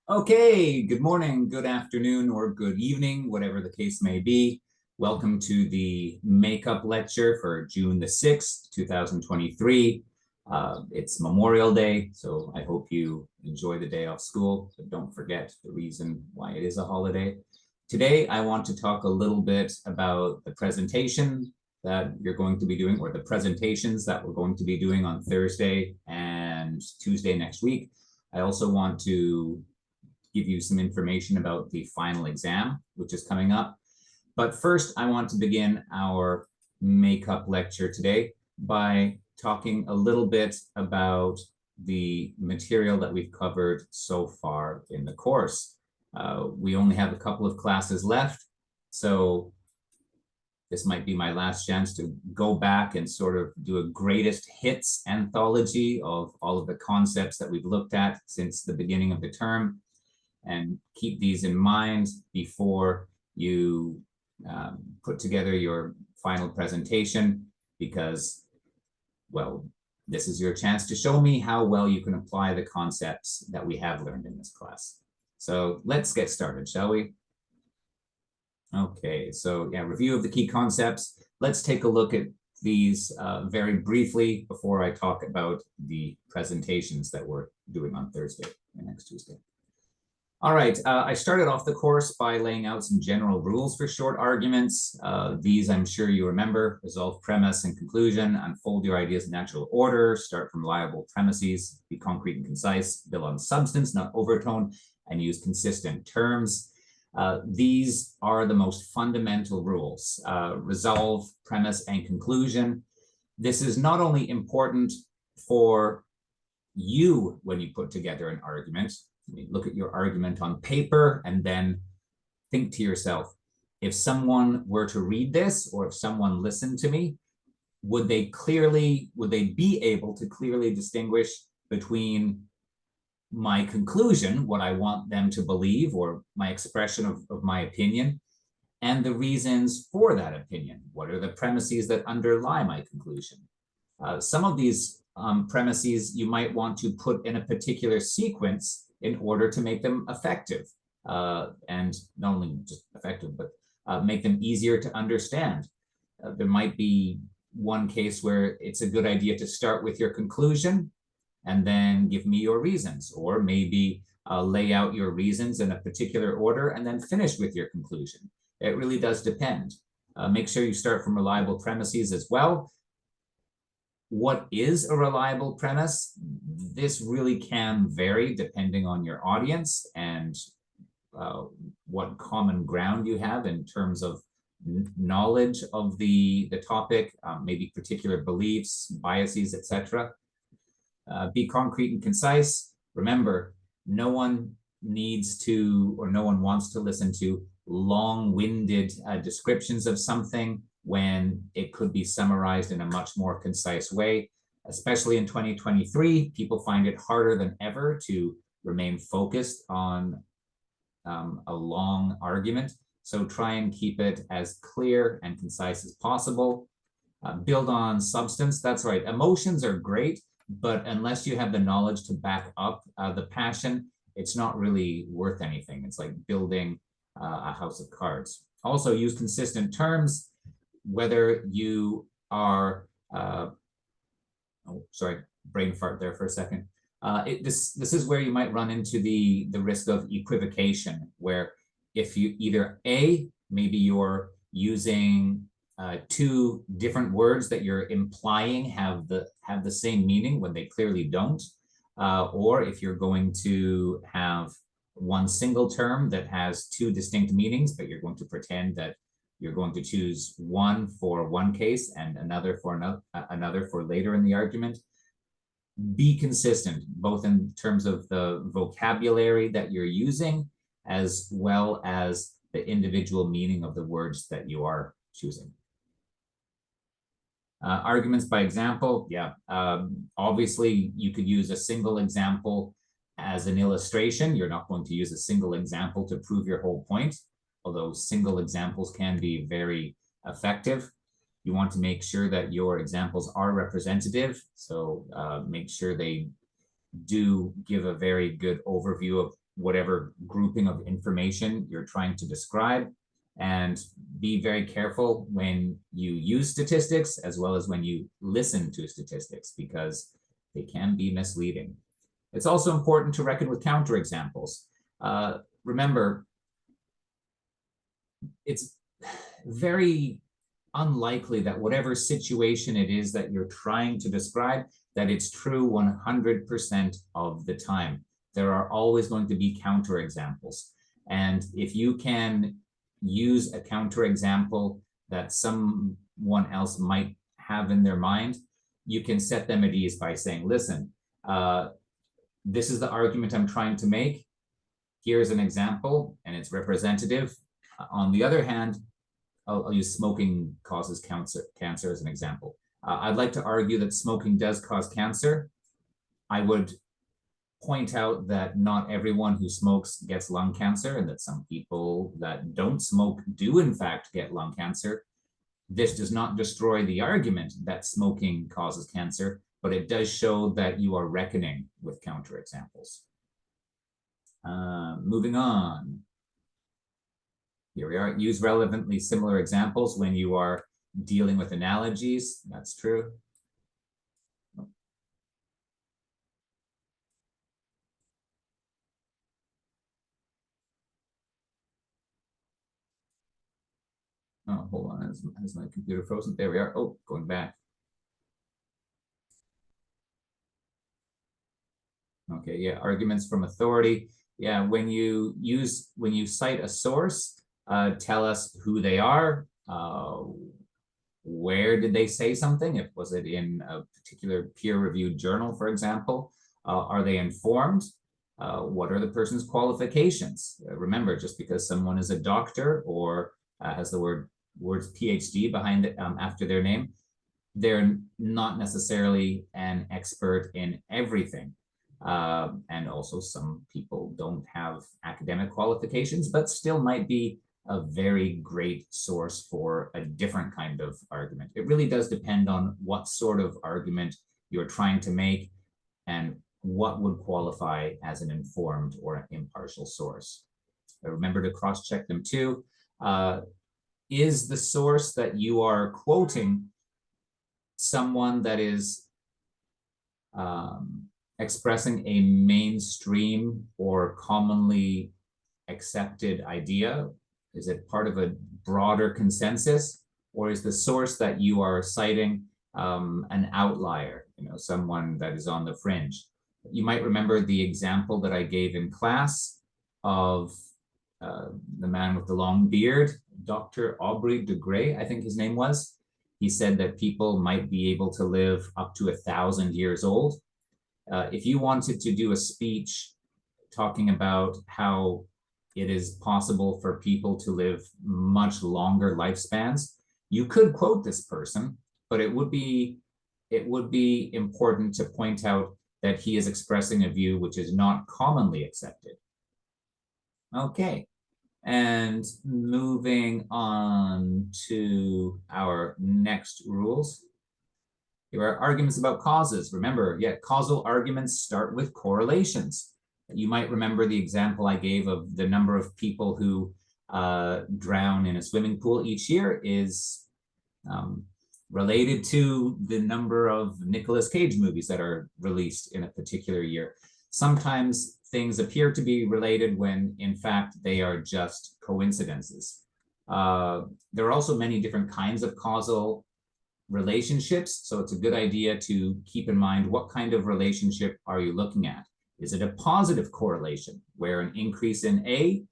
Okay, good morning, good afternoon, or good evening, whatever the case may be. Welcome to the makeup lecture for June the 6th, 2023. It's Memorial Day, so I hope you enjoy the day off school, but don't forget the reason why it is a holiday. Today, I want to talk a little bit about the presentation that you're going to be doing, or the presentations that we're going to be doing on Thursday and Tuesday next week. I also want to give you some information about the final exam, which is coming up. But first, I want to begin our makeup lecture today by talking a little bit about the material that we've covered so far in the course. We only have a couple of classes left, so this might be my last chance to go back and sort of do a greatest hits anthology of all of the concepts that we've looked at since the beginning of the term. And keep these in mind before you put together your final presentation, because, well, this is your chance to show me how well you can apply the concepts that we have learned in this class. So let's get started, shall we? Okay, so yeah, review of the key concepts. Let's take a look at these very briefly before I talk about the presentations that we're doing on Thursday and next Tuesday. All right, I started off the course by laying out some general rules for short arguments. These I'm sure you remember: resolve premise and conclusion, unfold your ideas in natural order, start from reliable premises, be concrete and concise, build on substance, not overtone, and use consistent terms. These are the most fundamental rules: resolve, premise, and conclusion. This is not only important for you when you put together an argument. Look at your argument on paper and then think to yourself, if someone were to read this, or if someone listened to me, would they be able to clearly distinguish between my conclusion, what I want them to believe, or my expression of my opinion, and the reasons for that opinion? What are the premises that underlie my conclusion? Some of these premises you might want to put in a particular sequence in order to make them effective, and not only just effective, but make them easier to understand. There might be one case where it's a good idea to start with your conclusion and then give me your reasons, or maybe lay out your reasons in a particular order and then finish with your conclusion. It really does depend. Make sure you start from reliable premises as well. What is a reliable premise? This really can vary depending on your audience and what common ground you have in terms of knowledge of the topic, maybe particular beliefs, biases, etc. Be concrete and concise. Remember, no one needs to, or no one wants to listen to long-winded descriptions of something when it could be summarized in a much more concise way. Especially in 2023, people find it harder than ever to remain focused on a long argument. So try and keep it as clear and concise as possible. Build on substance. That's right. Emotions are great, but unless you have the knowledge to back up the passion, it's not really worth anything. It's like building a house of cards. Also, use consistent terms. Whether you are, brain fart there for a second. This is where you might run into the risk of equivocation, where if you either maybe you're using two different words that you're implying have the same meaning when they clearly don't, or if you're going to have one single term that has two distinct meanings, but you're going to pretend that you're going to choose one for one case and another for another for later in the argument. Be consistent, both in terms of the vocabulary that you're using, as well as the individual meaning of the words that you are choosing. Arguments by example, obviously you could use a single example as an illustration. You're not going to use a single example to prove your whole point, although single examples can be very effective. You want to make sure that your examples are representative, so make sure they do give a very good overview of whatever grouping of information you're trying to describe, and be very careful when you use statistics as well as when you listen to statistics, because they can be misleading. It's also important to reckon with counterexamples. Remember, it's very unlikely that whatever situation it is that you're trying to describe, that it's true 100% of the time. There are always going to be counterexamples. And if you can use a counterexample that someone else might have in their mind, you can set them at ease by saying, listen, this is the argument I'm trying to make. Here's an example, and it's representative. On the other hand, I'll use smoking causes cancer as an example. I'd like to argue that smoking does cause cancer. I would point out that not everyone who smokes gets lung cancer, and that some people that don't smoke do in fact get lung cancer. This does not destroy the argument that smoking causes cancer, but it does show that you are reckoning with counterexamples. Moving on. Here we are. Use relevantly similar examples when you are dealing with analogies. That's true. Oh, hold on. Has my computer frozen? There we are. Oh, going back. Okay, yeah, arguments from authority. Yeah, when you cite a source, tell us who they are, where did they say something? If was it in a particular peer-reviewed journal, for example? Are they informed? What are the person's qualifications? Remember, just because someone is a doctor or has the words PhD behind it after their name, they're not necessarily an expert in everything. And also some people don't have academic qualifications, but still might be a very great source for a different kind of argument. It really does depend on what sort of argument you're trying to make and what would qualify as an informed or an impartial source. Remember to cross-check them too. Is the source that you are quoting someone that is expressing a mainstream or commonly accepted idea? Is it part of a broader consensus, or is the source that you are citing an outlier, someone that is on the fringe? You might remember the example that I gave in class of the man with the long beard, Dr. Aubrey de Grey, I think his name was. He said that people might be able to live up to 1,000 years old. If you wanted to do a speech talking about how it is possible for people to live much longer lifespans, you could quote this person, but it would be important to point out that he is expressing a view which is not commonly accepted. Okay, and moving on to our next rules. Here are arguments about causes. Remember, causal arguments start with correlations. You might remember the example I gave of the number of people who drown in a swimming pool each year is related to the number of Nicolas Cage movies that are released in a particular year. Sometimes things appear to be related when, in fact, they are just coincidences. There are also many different kinds of causal relationships, so it's a good idea to keep in mind what kind of relationship are you looking at. Is it a positive correlation where an increase in A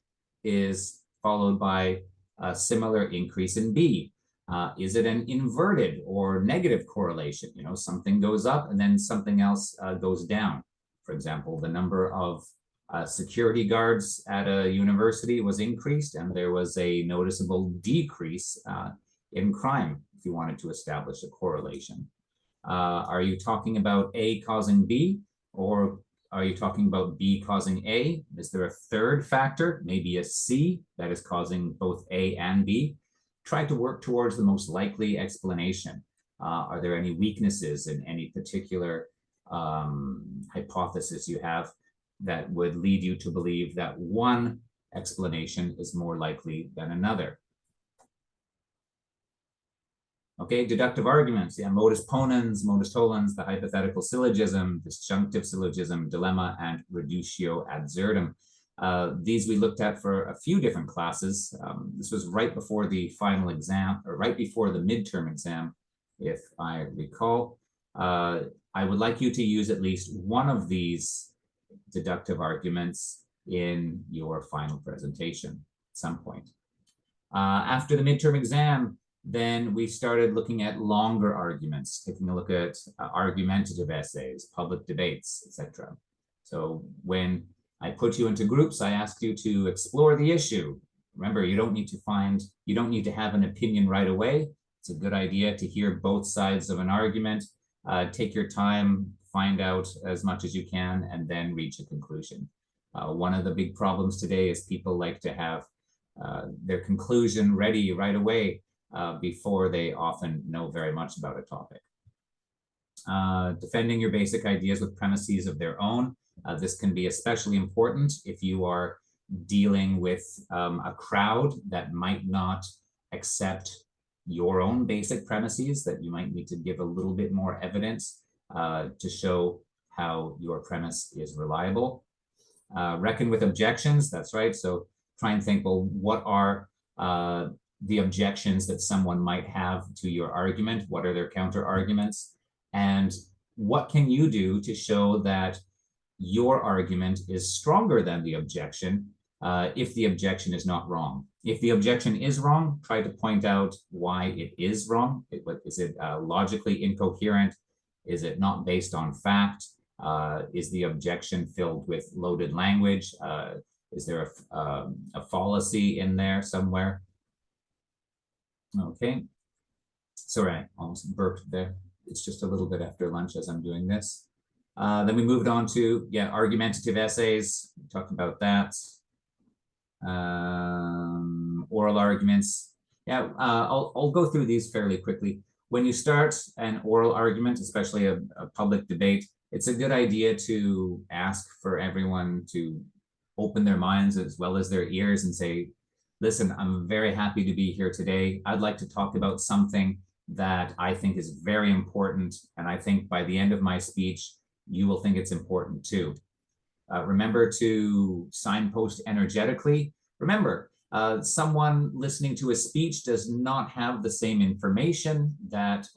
is followed by a similar increase in B? Is it an inverted or negative correlation? Something goes up and then something else goes down. For example, the number of security guards at a university was increased and there was a noticeable decrease in crime, if you wanted to establish a correlation. Are you talking about A causing B, or are you talking about B causing A? Is there a third factor, maybe a C, that is causing both A and B? Try to work towards the most likely explanation. Are there any weaknesses in any particular hypothesis you have? that would lead you to believe that one explanation is more likely than another. Okay, deductive arguments, yeah, modus ponens, modus tollens, the hypothetical syllogism, disjunctive syllogism, dilemma, and reductio absurdum. These we looked at for a few different classes. This was right before the final exam, or right before the midterm exam, if I recall. I would like you to use at least one of these deductive arguments in your final presentation at some point. After the midterm exam, then we started looking at longer arguments, taking a look at argumentative essays, public debates, etc. So when I put you into groups, I asked you to explore the issue. Remember, you don't need to have an opinion right away. It's a good idea to hear both sides of an argument, take your time, find out as much as you can, and then reach a conclusion. One of the big problems today is people like to have their conclusion ready right away before they often know very much about a topic. Defending your basic ideas with premises of their own. This can be especially important if you are dealing with a crowd that might not accept your own basic premises, that you might need to give a little bit more evidence to show how your premise is reliable. Reckon with objections, that's right. So try and think, well, what are the objections that someone might have to your argument? What are their counter arguments? And what can you do to show that your argument is stronger than the objection if the objection is not wrong? If the objection is wrong, try to point out why it is wrong. Is it logically incoherent? Is it not based on fact? Is the objection filled with loaded language? Is there a fallacy in there somewhere? Okay, sorry, I almost burped there. It's just a little bit after lunch as I'm doing this. Then we moved on to, argumentative essays. We talked about that. Oral arguments. I'll go through these fairly quickly. When you start an oral argument, especially a public debate, it's a good idea to ask for everyone to open their minds as well as their ears and say, listen, I'm very happy to be here today. I'd like to talk about something that I think is very important. And I think by the end of my speech, you will think it's important too. Remember to signpost energetically. Remember, someone listening to a speech does not have the same information does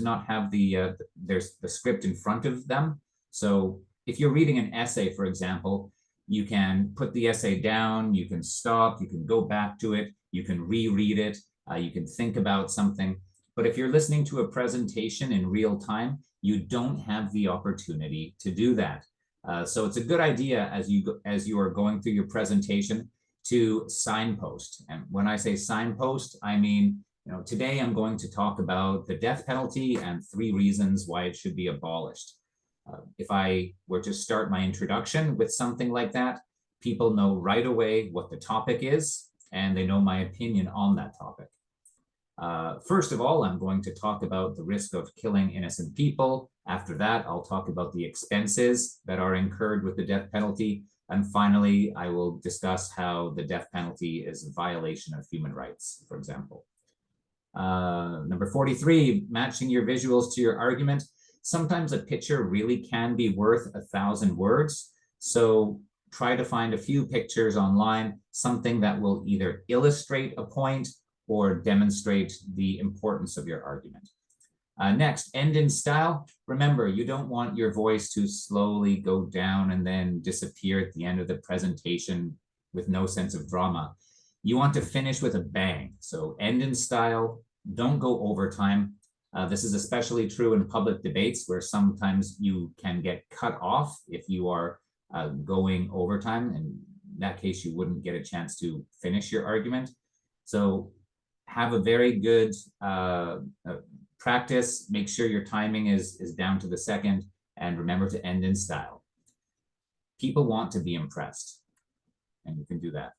not have there's the script in front of them. So if you're reading an essay, for example, you can put the essay down, you can stop, you can go back to it, you can reread it, you can think about something. But if you're listening to a presentation in real time, you don't have the opportunity to do that. So it's a good idea as you are going through your presentation to signpost. And when I say signpost, I mean, today I'm going to talk about the death penalty and 3 reasons why it should be abolished. If I were to start my introduction with something like that, people know right away what the topic is, and they know my opinion on that topic. First of all, I'm going to talk about the risk of killing innocent people. After that, I'll talk about the expenses that are incurred with the death penalty. And finally, I will discuss how the death penalty is a violation of human rights, for example. Number 43, matching your visuals to your argument. Sometimes a picture really can be worth 1,000 words. So try to find a few pictures online, something that will either illustrate a point or demonstrate the importance of your argument. Next, end in style. Remember, you don't want your voice to slowly go down and then disappear at the end of the presentation with no sense of drama. You want to finish with a bang. So end in style, don't go overtime. This is especially true in public debates where sometimes you can get cut off if you are going overtime. And in that case, you wouldn't get a chance to finish your argument. So have a very good practice. Make sure your timing is down to the second, and remember to end in style. People want to be impressed, and you can do that.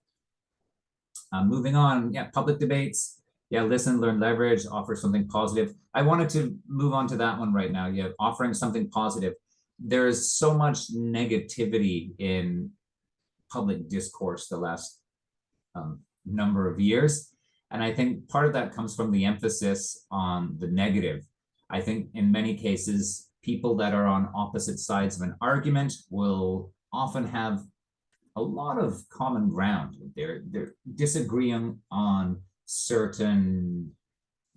Moving on, public debates. Listen, learn, leverage, offer something positive. I wanted to move on to that one right now. Offering something positive. there is so much negativity in public discourse the last number of years. And I think part of that comes from the emphasis on the negative. I think in many cases, people that are on opposite sides of an argument will often have a lot of common ground. They're disagreeing on certain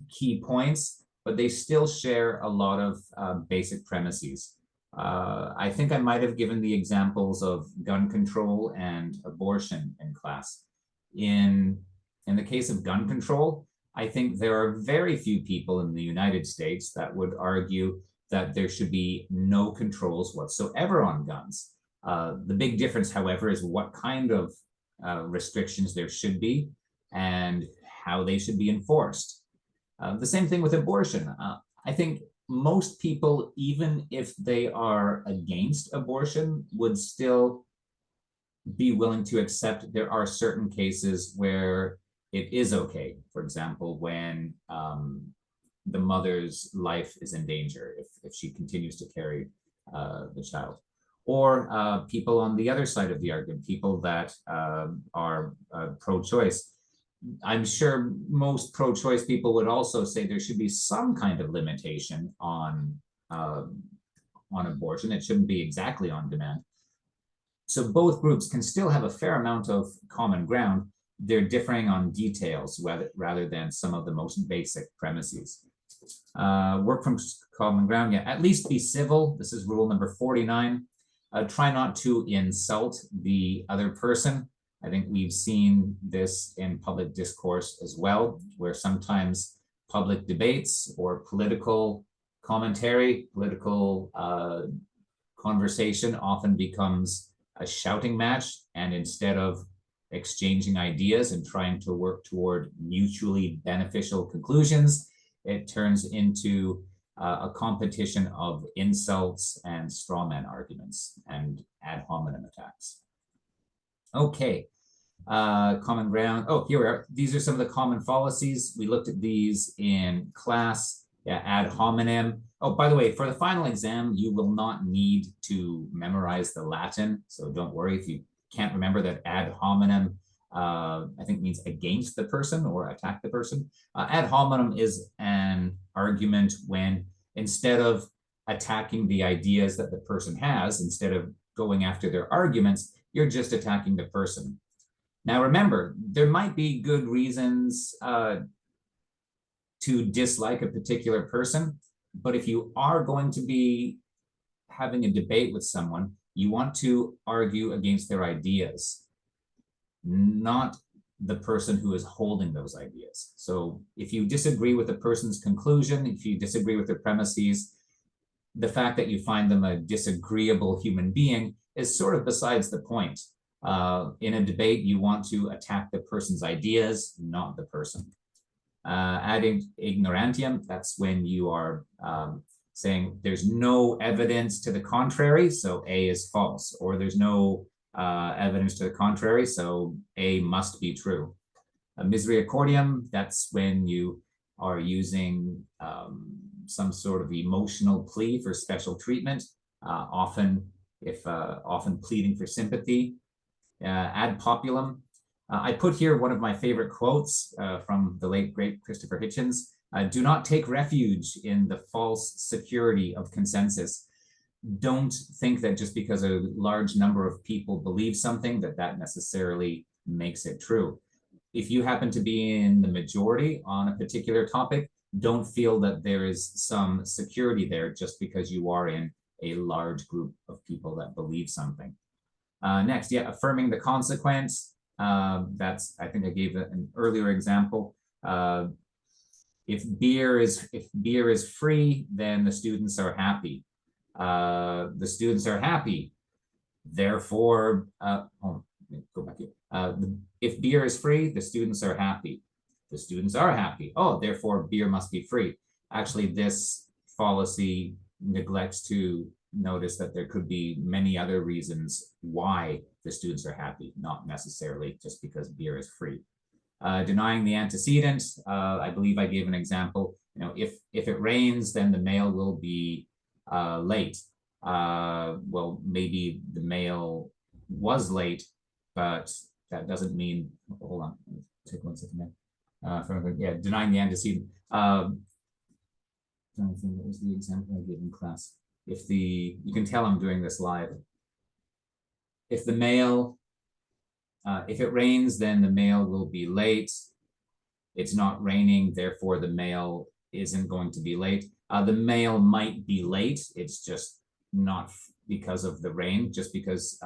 key points, but they still share a lot of basic premises. I think I might have given the examples of gun control and abortion in class. In the case of gun control, I think there are very few people in the United States that would argue that there should be no controls whatsoever on guns. The big difference, however, is what kind of restrictions there should be and how they should be enforced. The same thing with abortion. I think most people, even if they are against abortion, would still be willing to accept there are certain cases where it is okay. For example, when the mother's life is in danger, if she continues to carry the child. Or people on the other side of the argument, people that are pro-choice. I'm sure most pro-choice people would also say there should be some kind of limitation on abortion. It shouldn't be exactly on demand. So both groups can still have a fair amount of common ground. They're differing on details rather than some of the most basic premises. Work from common ground, yeah, at least be civil. This is rule number 49. Try not to insult the other person. I think we've seen this in public discourse as well, where sometimes public debates or political commentary, political conversation often becomes a shouting match. And instead of exchanging ideas and trying to work toward mutually beneficial conclusions, it turns into a competition of insults and strawman arguments and ad hominem attacks. Okay, common ground. Oh, here we are. These are some of the common fallacies. We looked at these in class. Yeah, ad hominem. Oh, by the way, for the final exam, you will not need to memorize the Latin. So don't worry if you can't remember that ad hominem, I think means against the person or attack the person. Ad hominem is an argument when instead of attacking the ideas that the person has, instead of going after their arguments, you're just attacking the person. Now, remember, there might be good reasons to dislike a particular person, but if you are going to be having a debate with someone, you want to argue against their ideas, not the person who is holding those ideas. So if you disagree with the person's conclusion, if you disagree with their premises, the fact that you find them a disagreeable human being is sort of besides the point. In a debate, you want to attack the person's ideas, not the person. Ad ignorantium, that's when you are saying there's no evidence to the contrary, so A is false, or there's no evidence to the contrary, so A must be true. Misericordium, that's when you are using some sort of emotional plea for special treatment, often pleading for sympathy. Ad populum, I put here one of my favorite quotes from the late, great Christopher Hitchens. Do not take refuge in the false security of consensus. Don't think that just because a large number of people believe something that necessarily makes it true. If you happen to be in the majority on a particular topic, don't feel that there is some security there just because you are in a large group of people that believe something. Next, yeah, affirming the consequence. That's, I think I gave an earlier example. If beer is free, then the students are happy. The students are happy. Therefore, go back here. If beer is free, the students are happy. The students are happy. Oh, therefore beer must be free. Actually, this fallacy neglects to notice that there could be many other reasons why the students are happy, not necessarily just because beer is free. Denying the antecedent, I believe I gave an example. You know, if it rains, then the mail will be late. well, maybe the male was late, but that doesn't mean, hold on, take 1 second there. Yeah, denying the antecedent. I think what was the example I gave in class? If you can tell I'm doing this live. If the male, if it rains, then the male will be late. It's not raining, therefore the male isn't going to be late. The male might be late. It's just not because of the rain. Just because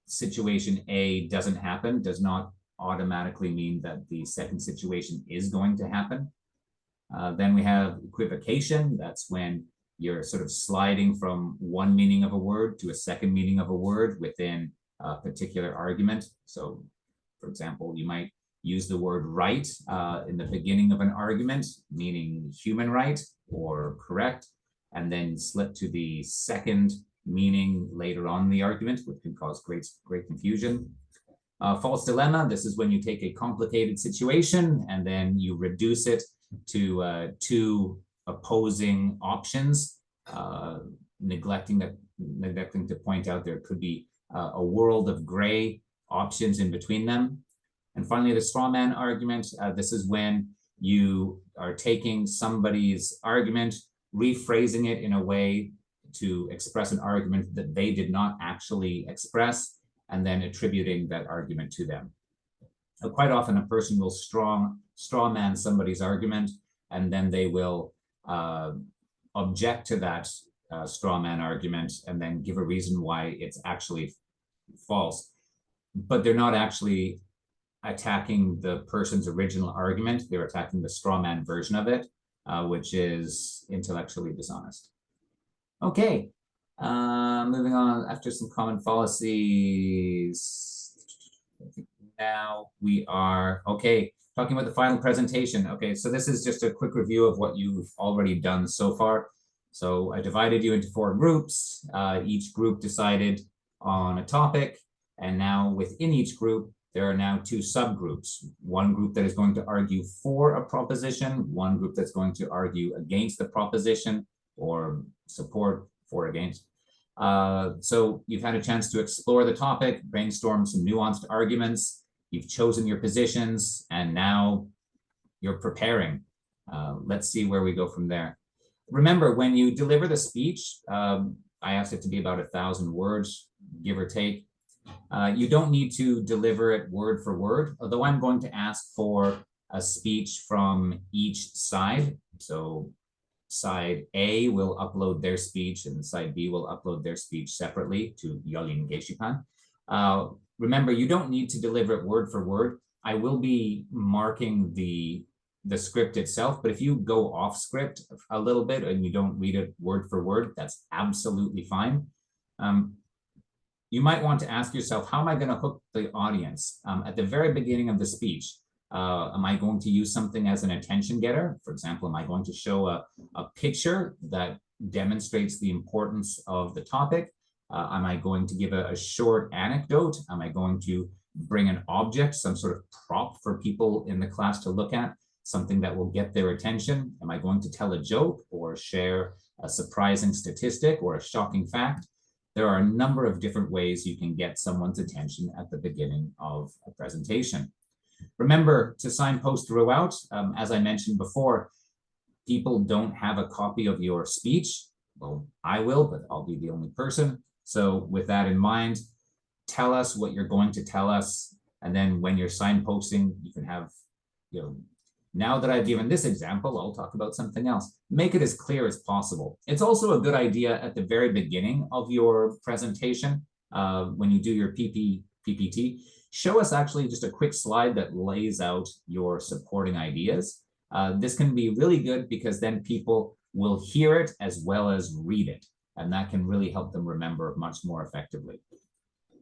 situation A doesn't happen does not automatically mean that the second situation is going to happen. Then we have equivocation. That's when you're sort of sliding from one meaning of a word to a second meaning of a word within a particular argument. So, for example, you might use the word right in the beginning of an argument, meaning human right or correct, and then slip to the second meaning later on in the argument, which can cause great confusion. False dilemma, this is when you take a complicated situation and then you reduce it to two opposing options, neglecting to point out there could be a world of gray options in between them. And finally, the straw man argument. This is when you are taking somebody's argument, rephrasing it in a way to express an argument that they did not actually express, and then attributing that argument to them. Quite often, a person will straw man somebody's argument, and then they will object to that straw man argument and then give a reason why it's actually false. But they're not actually attacking the person's original argument. They're attacking the straw man version of it, which is intellectually dishonest. Okay, moving on after some common fallacies. I think now we are, okay, talking about the final presentation. Okay, so this is just a quick review of what you've already done so far. So I divided you into 4 groups. Each group decided on a topic, and now within each group, there are now 2 subgroups. One group that is going to argue for a proposition, one group that's going to argue against the proposition or support for against. So you've had a chance to explore the topic, brainstorm some nuanced arguments, you've chosen your positions, and now you're preparing. Let's see where we go from there. Remember, when you deliver the speech, I asked it to be about 1,000 words, give or take. You don't need to deliver it word for word, although I'm going to ask for a speech from each side. So side A will upload their speech and side B will upload their speech separately to Yolin Geshipan. Remember, you don't need to deliver it word for word. I will be marking the script itself, but if you go off script a little bit and you don't read it word for word, that's absolutely fine. You might want to ask yourself, how am I going to hook the audience? At the very beginning of the speech, am I going to use something as an attention getter? For example, am I going to show a picture that demonstrates the importance of the topic? Am I going to give a short anecdote? Am I going to bring an object, some sort of prop for people in the class to look at, something that will get their attention? Am I going to tell a joke or share a surprising statistic or a shocking fact? There are a number of different ways you can get someone's attention at the beginning of a presentation. Remember to signpost throughout. As I mentioned before, people don't have a copy of your speech. Well, I will, but I'll be the only person. So with that in mind, tell us what you're going to tell us. And then when you're signposting, you can have, now that I've given this example, I'll talk about something else. Make it as clear as possible. It's also a good idea at the very beginning of your presentation, when you do your PPT, show us actually just a quick slide that lays out your supporting ideas. This can be really good because then people will hear it as well as read it, and that can really help them remember much more effectively.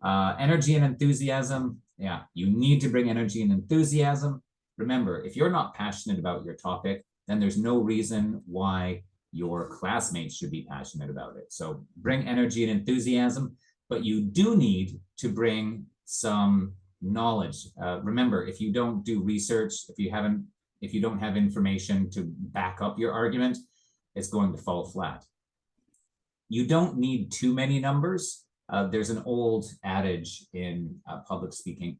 Energy and enthusiasm. Yeah, you need to bring energy and enthusiasm. Remember, if you're not passionate about your topic, then there's no reason why your classmates should be passionate about it. So bring energy and enthusiasm, but you do need to bring some knowledge. Remember, if you don't do research, if you don't have information to back up your argument, it's going to fall flat. You don't need too many numbers. There's an old adage in public speaking,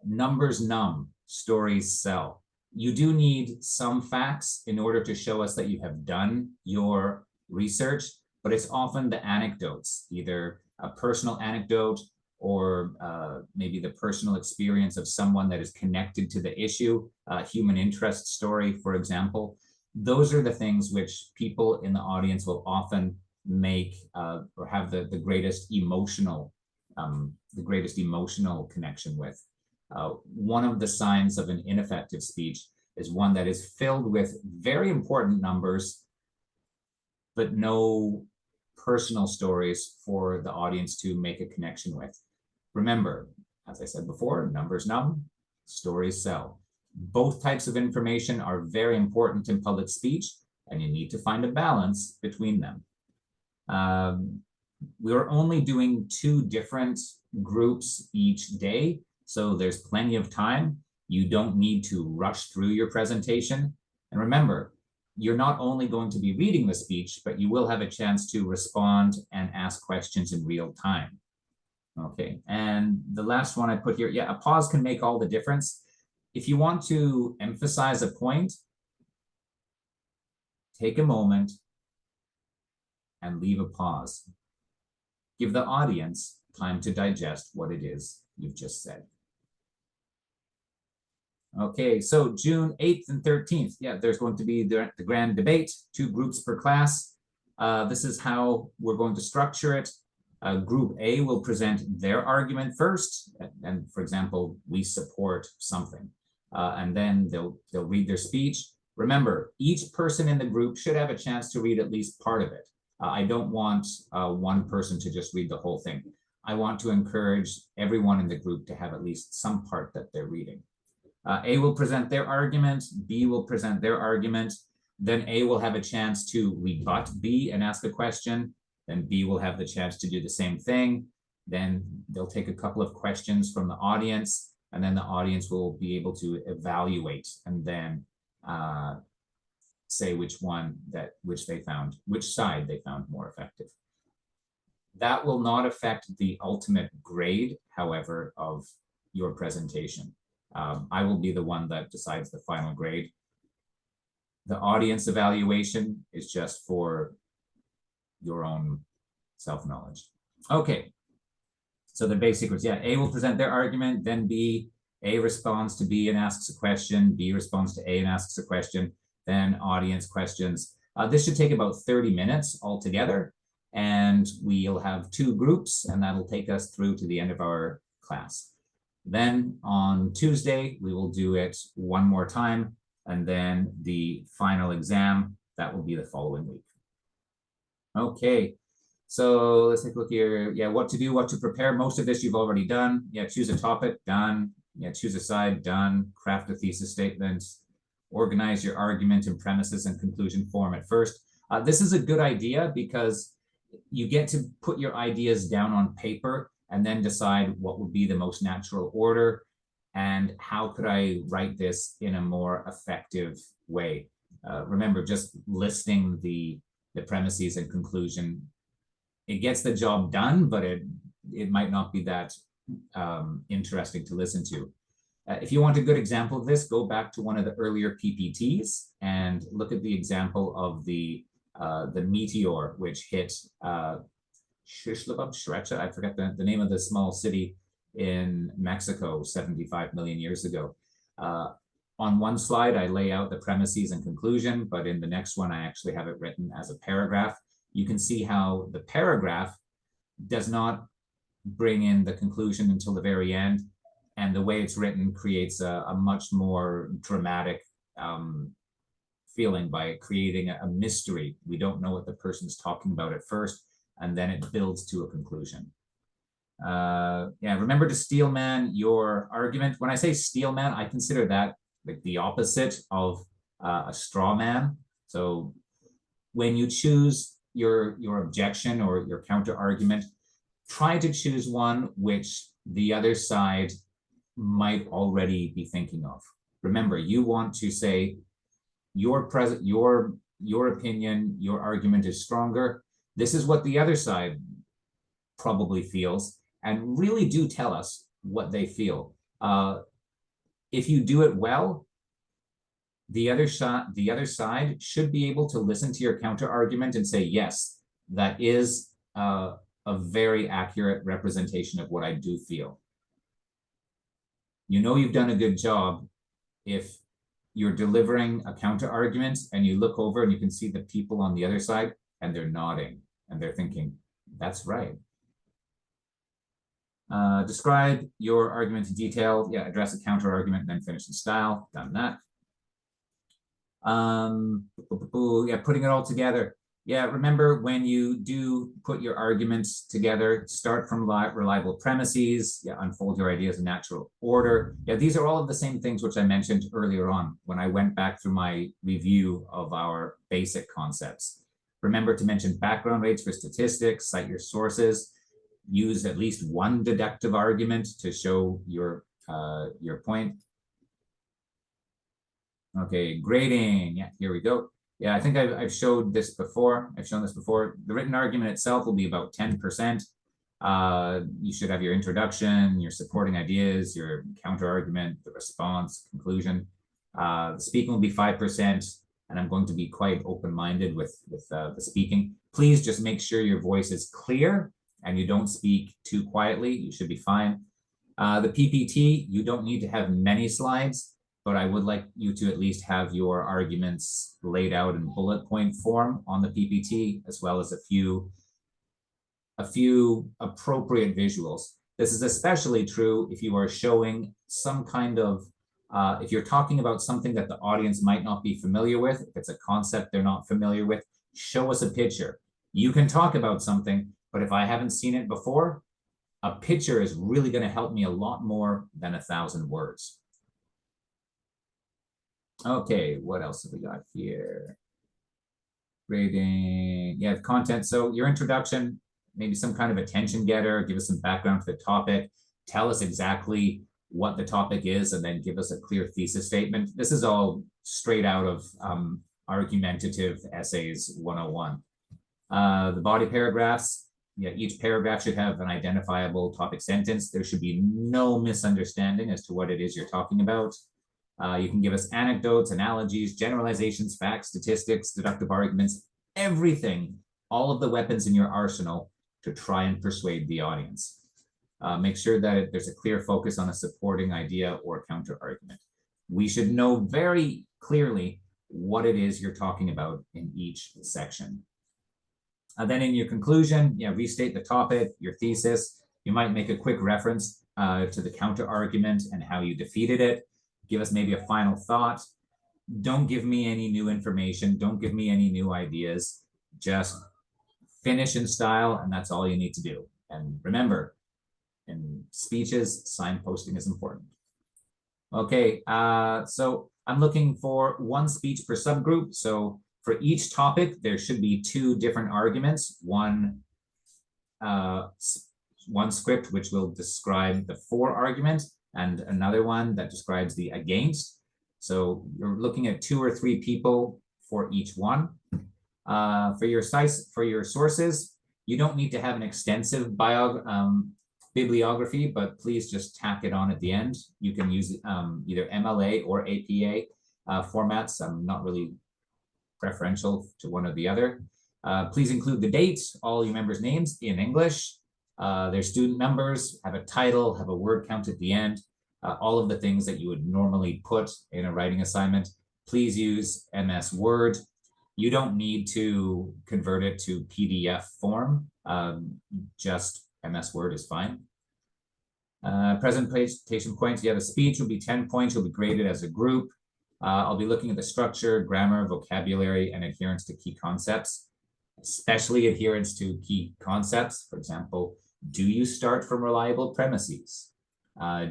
numbers numb, stories sell. You do need some facts in order to show us that you have done your research, but it's often the anecdotes, either a personal anecdote or maybe the personal experience of someone that is connected to the issue, a human interest story, for example. Those are the things which people in the audience will often make or have the greatest emotional connection with. One of the signs of an ineffective speech is one that is filled with very important numbers, but no personal stories for the audience to make a connection with. Remember, as I said before, numbers numb, stories sell. Both types of information are very important in public speech, and you need to find a balance between them. We're only doing 2 different groups each day, so there's plenty of time. You don't need to rush through your presentation. And remember, you're not only going to be reading the speech, but you will have a chance to respond and ask questions in real time. Okay, and the last one I put here, yeah, a pause can make all the difference. If you want to emphasize a point, take a moment and leave a pause. Give the audience time to digest what it is you've just said. Okay, so June 8th and 13th, yeah, there's going to be the grand debate, 2 groups per class. This is how we're going to structure it. Group A will present their argument first, and for example, we support something, and then they'll read their speech. Remember, each person in the group should have a chance to read at least part of it. I don't want one person to just read the whole thing. I want to encourage everyone in the group to have at least some part that they're reading. A will present their argument, B will present their argument, then A will have a chance to rebut B and ask a question, then B will have the chance to do the same thing, then they'll take a couple of questions from the audience, and then the audience will be able to evaluate and then say which side they found more effective. That will not affect the ultimate grade, however, of your presentation. I will be the one that decides the final grade. The audience evaluation is just for your own self-knowledge. Okay, so the basic was, yeah, A will present their argument, then A responds to B and asks a question, B responds to A and asks a question, then audience questions. This should take about 30 minutes altogether, and we'll have 2 groups, and that'll take us through to the end of our class. Then on Tuesday, we will do it one more time, and then the final exam, that will be the following week. Okay, so let's take a look here. Yeah, what to do, what to prepare. Most of this you've already done. Yeah, choose a topic, done. Yeah, choose a side, done. Craft a thesis statement. Organize your argument in premises and conclusion form at first. This is a good idea because you get to put your ideas down on paper and then decide what would be the most natural order and how could I write this in a more effective way. Remember, just listing the premises and conclusion, it gets the job done, but it might not be that interesting to listen to. If you want a good example of this, go back to one of the earlier PPTs and look at the example of the meteor which hit Shrecha, I forget the name of the small city in Mexico 75 million years ago. On one slide, I lay out the premises and conclusion, but in the next one, I actually have it written as a paragraph. You can see how the paragraph does not bring in the conclusion until the very end. And the way it's written creates a much more dramatic feeling by creating a mystery. We don't know what the person's talking about at first, and then it builds to a conclusion. Yeah, remember to steelman your argument. When I say steelman, I consider that like the opposite of a straw man. So when you choose your objection or your counter argument, try to choose one which the other side might already be thinking of. Remember, you want to say your opinion, your argument is stronger. This is what the other side probably feels, and really do tell us what they feel. If you do it well, the other side should be able to listen to your counter argument and say, yes, that is a very accurate representation of what I do feel. You know you've done a good job if you're delivering a counter argument and you look over and you can see the people on the other side and they're nodding and they're thinking, that's right. Describe your argument in detail. Yeah, address a counter argument and then finish in style. Done that. Yeah, putting it all together. Yeah, remember when you do put your arguments together, start from reliable premises, yeah, unfold your ideas in natural order. Yeah, these are all of the same things which I mentioned earlier on when I went back through my review of our basic concepts. Remember to mention background rates for statistics, cite your sources, use at least one deductive argument to show your point. Okay, grading. Yeah, here we go. Yeah, I think I've showed this before. I've shown this before. The written argument itself will be about 10%. You should have your introduction, your supporting ideas, your counter argument, the response, conclusion. The speaking will be 5%, and I'm going to be quite open-minded with the speaking. Please just make sure your voice is clear and you don't speak too quietly. You should be fine. The PPT, you don't need to have many slides, but I would like you to at least have your arguments laid out in bullet point form on the PPT, as well as a few appropriate visuals. This is especially true if you are showing some kind of, if you're talking about something that the audience might not be familiar with, if it's a concept they're not familiar with, show us a picture. You can talk about something, but if I haven't seen it before, a picture is really going to help me a lot more than 1,000 words. Okay, what else have we got here? Grading, yeah, content. So your introduction, maybe some kind of attention getter, give us some background to the topic, tell us exactly what the topic is, and then give us a clear thesis statement. This is all straight out of argumentative essays 101. The body paragraphs, yeah, each paragraph should have an identifiable topic sentence. There should be no misunderstanding as to what it is you're talking about. You can give us anecdotes, analogies, generalizations, facts, statistics, deductive arguments, everything, all of the weapons in your arsenal to try and persuade the audience. Make sure that there's a clear focus on a supporting idea or counter argument. We should know very clearly what it is you're talking about in each section. Then in your conclusion, restate the topic, your thesis. You might make a quick reference to the counter argument and how you defeated it. Give us maybe a final thought. Don't give me any new information. Don't give me any new ideas. Just finish in style, and that's all you need to do. And remember, in speeches, signposting is important. Okay, so I'm looking for one speech per subgroup. So for each topic, there should be 2 different arguments. One script which will describe the for argument, and another one that describes the against. So you're looking at 2 or 3 people for each one. For your sources, you don't need to have an extensive bibliography, but please just tack it on at the end. You can use either MLA or APA formats. I'm not really preferential to one or the other. Please include the dates, all your members' names in English, their student numbers, have a title, have a word count at the end, all of the things that you would normally put in a writing assignment. Please use MS Word. You don't need to convert it to PDF form. Just MS Word is fine. Presentation points. You have a speech will be 10 points. You'll be graded as a group. I'll be looking at the structure, grammar, vocabulary, and adherence to key concepts, especially adherence to key concepts. For example, do you start from reliable premises?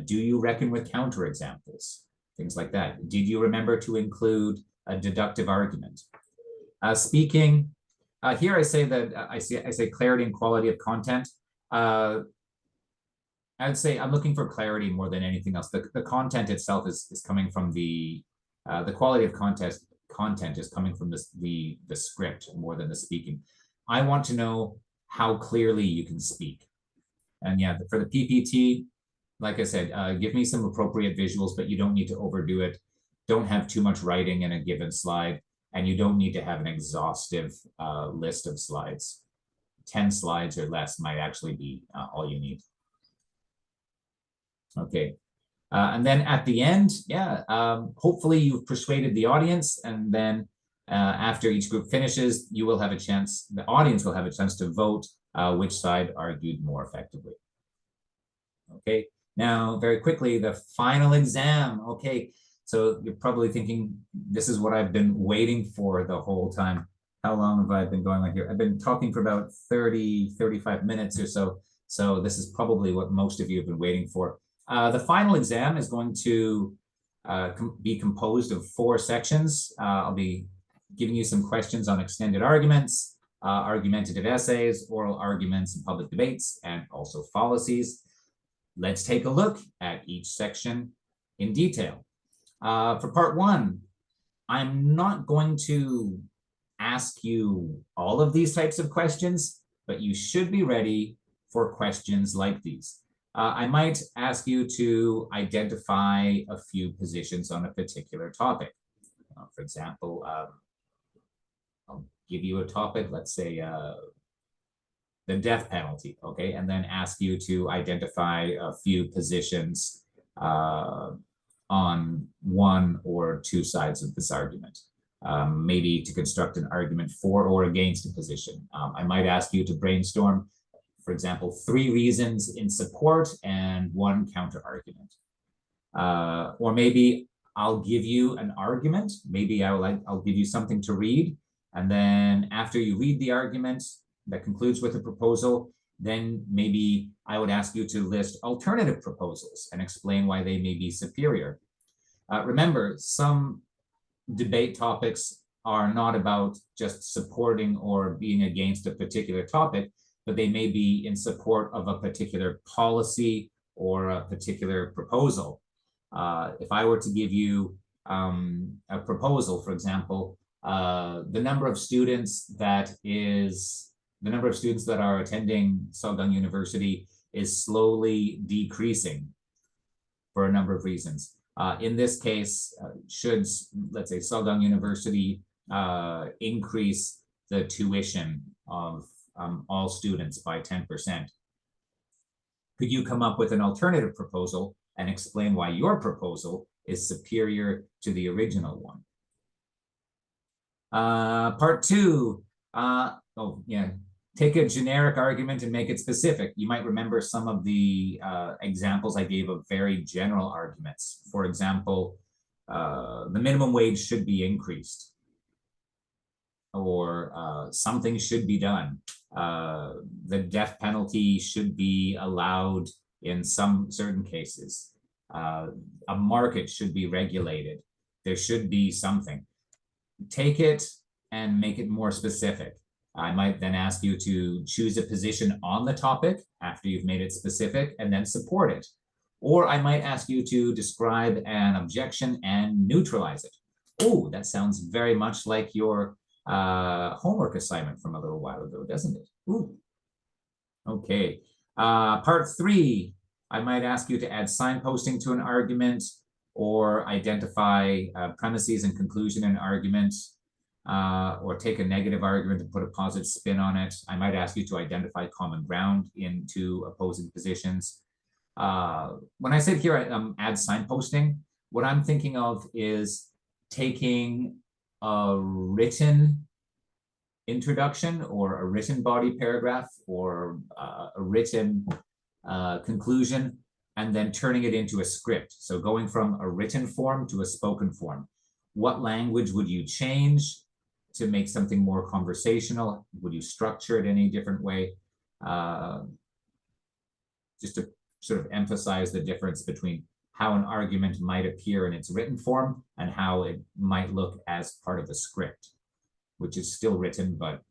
Do you reckon with counterexamples? Things like that. Did you remember to include a deductive argument? Speaking, here I say that I say clarity and quality of content. I'd say I'm looking for clarity more than anything else. The content itself is coming from the quality of content is coming from the script more than the speaking. I want to know how clearly you can speak. And yeah, for the PPT, like I said, give me some appropriate visuals, but you don't need to overdo it. Don't have too much writing in a given slide, and you don't need to have an exhaustive list of slides. 10 slides or less might actually be all you need. Okay. And then at the end, yeah, hopefully you've persuaded the audience, and then after each group finishes, you will have a chance, the audience will have a chance to vote which side argued more effectively. Okay, now very quickly, the final exam. Okay, so you're probably thinking, this is what I've been waiting for the whole time. How long have I been going on here? I've been talking for about 30, 35 minutes or so. So this is probably what most of you have been waiting for. The final exam is going to be composed of 4 sections. I'll be giving you some questions on extended arguments, argumentative essays, oral arguments and public debates, and also fallacies. Let's take a look at each section in detail. For part 1, I'm not going to ask you all of these types of questions, but you should be ready for questions like these. I might ask you to identify a few positions on a particular topic. For example, I'll give you a topic, let's say the death penalty, okay, and then ask you to identify a few positions on 1 or 2 sides of this argument. Maybe to construct an argument for or against a position. I might ask you to brainstorm, for example, 3 reasons in support and 1 counter argument. Or maybe I'll give you an argument. Maybe I'll give you something to read. And then after you read the argument that concludes with a proposal, then maybe I would ask you to list alternative proposals and explain why they may be superior. Remember, some debate topics are not about just supporting or being against a particular topic, but they may be in support of a particular policy or a particular proposal. If I were to give you a proposal, for example, the number of students that are attending Sogdang University is slowly decreasing for a number of reasons. In this case, should, let's say, Sogdang University increase the tuition of all students by 10%? Could you come up with an alternative proposal and explain why your proposal is superior to the original one? Part 2, take a generic argument and make it specific. You might remember some of the examples I gave of very general arguments. For example, the minimum wage should be increased, or something should be done. The death penalty should be allowed in some certain cases. A market should be regulated. There should be something. Take it and make it more specific. I might then ask you to choose a position on the topic after you've made it specific and then support it. Or I might ask you to describe an objection and neutralize it. Oh, that sounds very much like your homework assignment from a little while ago, doesn't it? Ooh. Okay. Part 3, I might ask you to add signposting to an argument or identify premises and conclusion in an argument. Or take a negative argument and put a positive spin on it. I might ask you to identify common ground in 2 opposing positions. When I said here, add signposting, what I'm thinking of is taking a written introduction or a written body paragraph or a written conclusion, and then turning it into a script. So going from a written form to a spoken form. What language would you change to make something more conversational? Would you structure it any different way? Just to sort of emphasize the difference between how an argument might appear in its written form and how it might look as part of the script, which is still written, but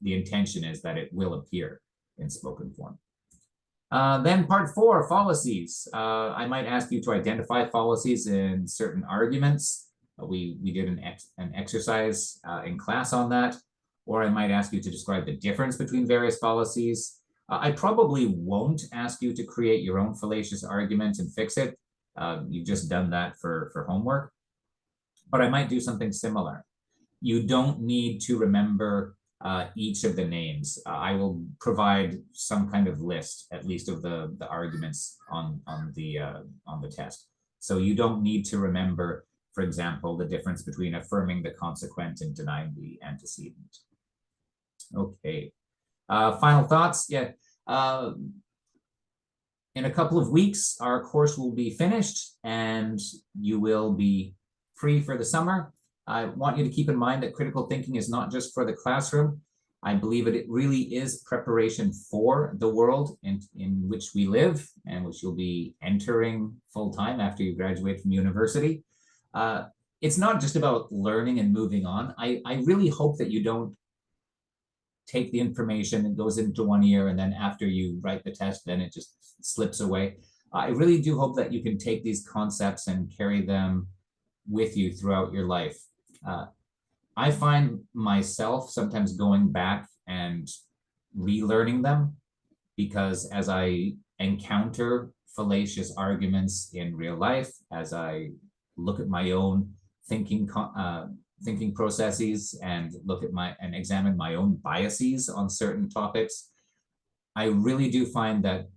the intention is that it will appear in spoken form. Then part 4, fallacies. I might ask you to identify fallacies in certain arguments. We did an exercise in class on that. or I might ask you to describe the difference between various fallacies. I probably won't ask you to create your own fallacious argument and fix it. You've just done that for homework. But I might do something similar. You don't need to remember each of the names. I will provide some kind of list, at least of the arguments on the test. So you don't need to remember, for example, the difference between affirming the consequent and denying the antecedent. Okay. Final thoughts. Yeah. In a couple of weeks, our course will be finished and you will be free for the summer. I want you to keep in mind that critical thinking is not just for the classroom. I believe it really is preparation for the world in which we live and which you'll be entering full time after you graduate from university. It's not just about learning and moving on. I really hope that you don't take the information, it goes into one ear, and then after you write the test, then it just slips away. I really do hope that you can take these concepts and carry them with you throughout your life. I find myself sometimes going back and relearning them because as I encounter fallacious arguments in real life, as I look at my own thinking processes and look at and examine my own biases on certain topics, I really do find that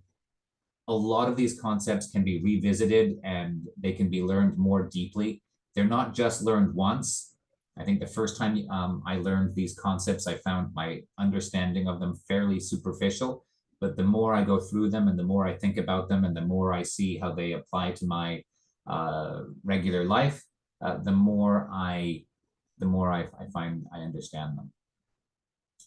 a lot of these concepts can be revisited and they can be learned more deeply. They're not just learned once. I think the first time I learned these concepts, I found my understanding of them fairly superficial. But the more I go through them and the more I think about them and the more I see how they apply to my regular life, the more I find I understand them.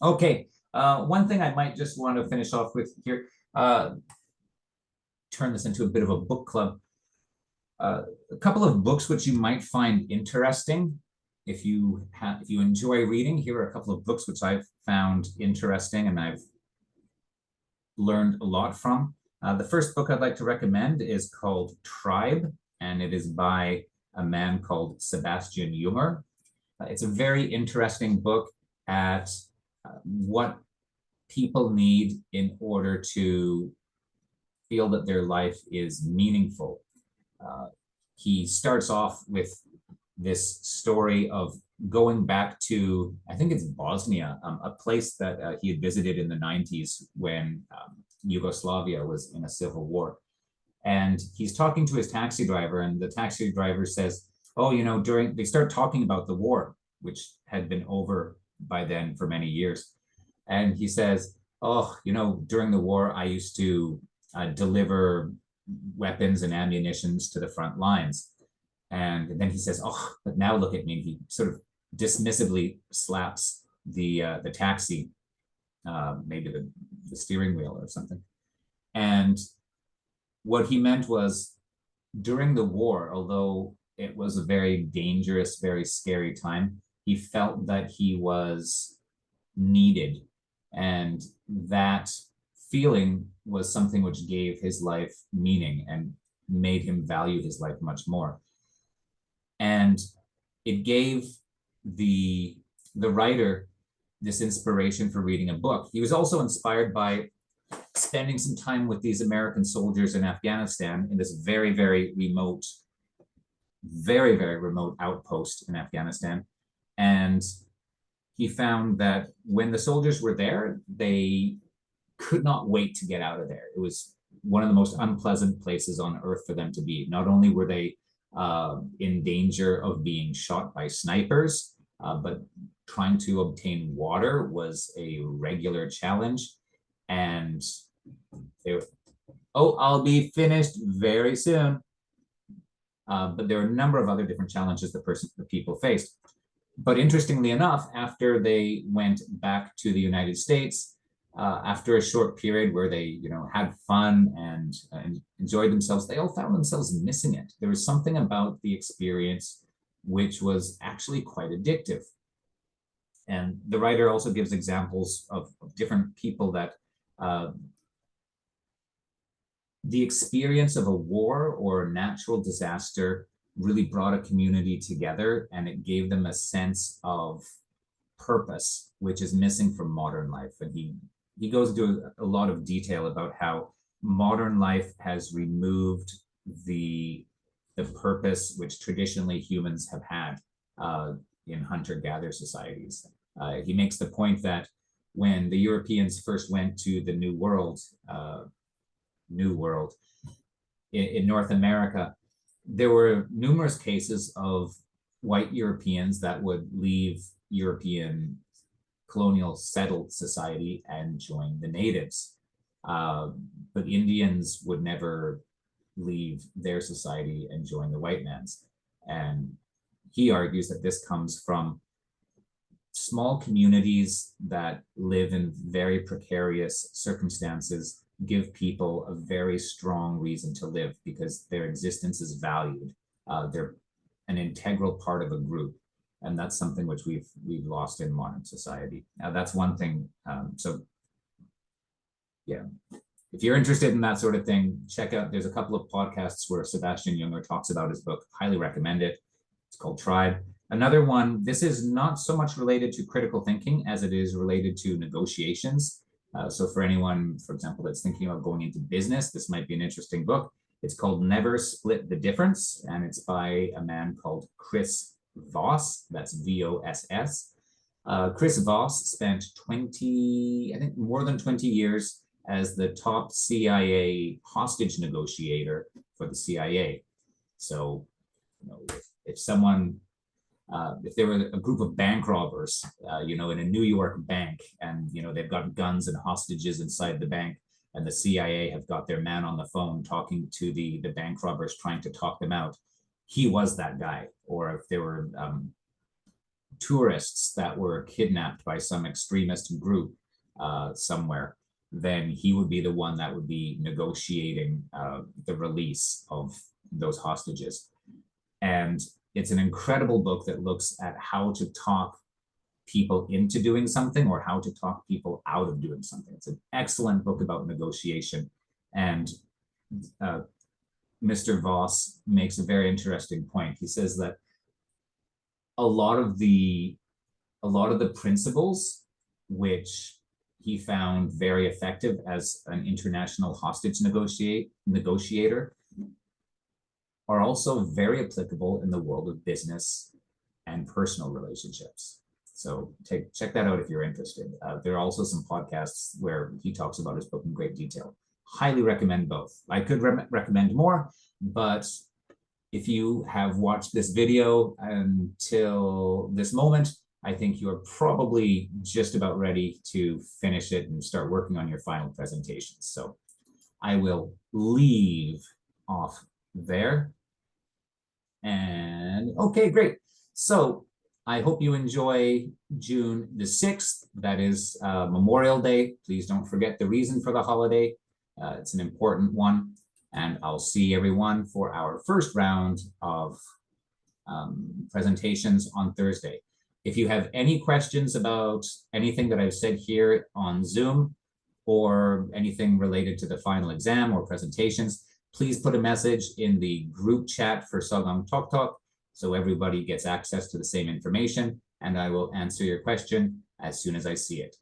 Okay, one thing I might just want to finish off with here, turn this into a bit of a book club. A couple of books which you might find interesting. If you enjoy reading, here are a couple of books which I've found interesting and I've learned a lot from. The first book I'd like to recommend is called Tribe, and it is by a man called Sebastian Junger. It's a very interesting book at what people need in order to feel that their life is meaningful. He starts off with this story of going back to, I think it's Bosnia, a place that he had visited in the 90s when Yugoslavia was in a civil war. And he's talking to his taxi driver, and the taxi driver says, oh, you know, they start talking about the war, which had been over by then for many years. And he says, oh, you know, during the war, I used to deliver weapons and ammunitions to the front lines. And then he says, oh, but now look at me. And he sort of dismissively slaps the taxi, maybe the steering wheel or something. And what he meant was during the war, although it was a very dangerous, very scary time, he felt that he was needed. And that feeling was something which gave his life meaning and made him value his life much more. And it gave the writer this inspiration for reading a book. He was also inspired by spending some time with these American soldiers in Afghanistan in this very, very remote outpost in Afghanistan. And he found that when the soldiers were there, they could not wait to get out of there. It was one of the most unpleasant places on earth for them to be. Not only were they in danger of being shot by snipers, but trying to obtain water was a regular challenge. And they were, oh, I'll be finished very soon. But there are a number of other different challenges the people faced. But interestingly enough, after they went back to the United States, after a short period where they, had fun and enjoyed themselves, they all found themselves missing it. There was something about the experience which was actually quite addictive. And the writer also gives examples of different people that the experience of a war or a natural disaster really brought a community together, and it gave them a sense of purpose, which is missing from modern life. And he goes into a lot of detail about how modern life has removed the purpose which traditionally humans have had in hunter-gatherer societies. He makes the point that when the Europeans first went to the New World in North America, there were numerous cases of white Europeans that would leave European colonial settled society and join the natives. But Indians would never leave their society and join the white man's. And he argues that this comes from small communities that live in very precarious circumstances, give people a very strong reason to live because their existence is valued. They're an integral part of a group. And that's something which we've lost in modern society. That's one thing. So yeah, if you're interested in that sort of thing, check out, there's a couple of podcasts where Sebastian Junger talks about his book. Highly recommend it. It's called Tribe. Another one, this is not so much related to critical thinking as it is related to negotiations. So for anyone, for example, that's thinking about going into business, this might be an interesting book. It's called Never Split the Difference, and it's by a man called Chris Voss. That's V-O-S-S. Chris Voss spent more than 20 years as the top CIA hostage negotiator for the CIA. So, if someone, if there were a group of bank robbers, in a New York bank, and they've got guns and hostages inside the bank, and the CIA have got their man on the phone talking to the bank robbers, trying to talk them out, he was that guy. Or if there were tourists that were kidnapped by some extremist group somewhere, then he would be the one that would be negotiating the release of those hostages. And it's an incredible book that looks at how to talk people into doing something or how to talk people out of doing something. It's an excellent book about negotiation. And Mr. Voss makes a very interesting point. He says that a lot of the principles which he found very effective as an international hostage negotiator are also very applicable in the world of business and personal relationships. So check that out if you're interested. There are also some podcasts where he talks about his book in great detail. Highly recommend both. I could recommend more, but if you have watched this video until this moment, I think you're probably just about ready to finish it and start working on your final presentations. So I will leave off there. And okay, great. So I hope you enjoy June the 6th. That is Memorial Day. Please don't forget the reason for the holiday. It's an important one. And I'll see everyone for our first round of presentations on Thursday. If you have any questions about anything that I've said here on Zoom or anything related to the final exam or presentations, please put a message in the group chat for Sagang Tok Tok so everybody gets access to the same information, and I will answer your question as soon as I see it.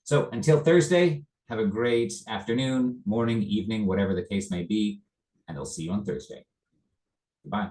So until Thursday, have a great afternoon, morning, evening, whatever the case may be, and I'll see you on Thursday. Goodbye.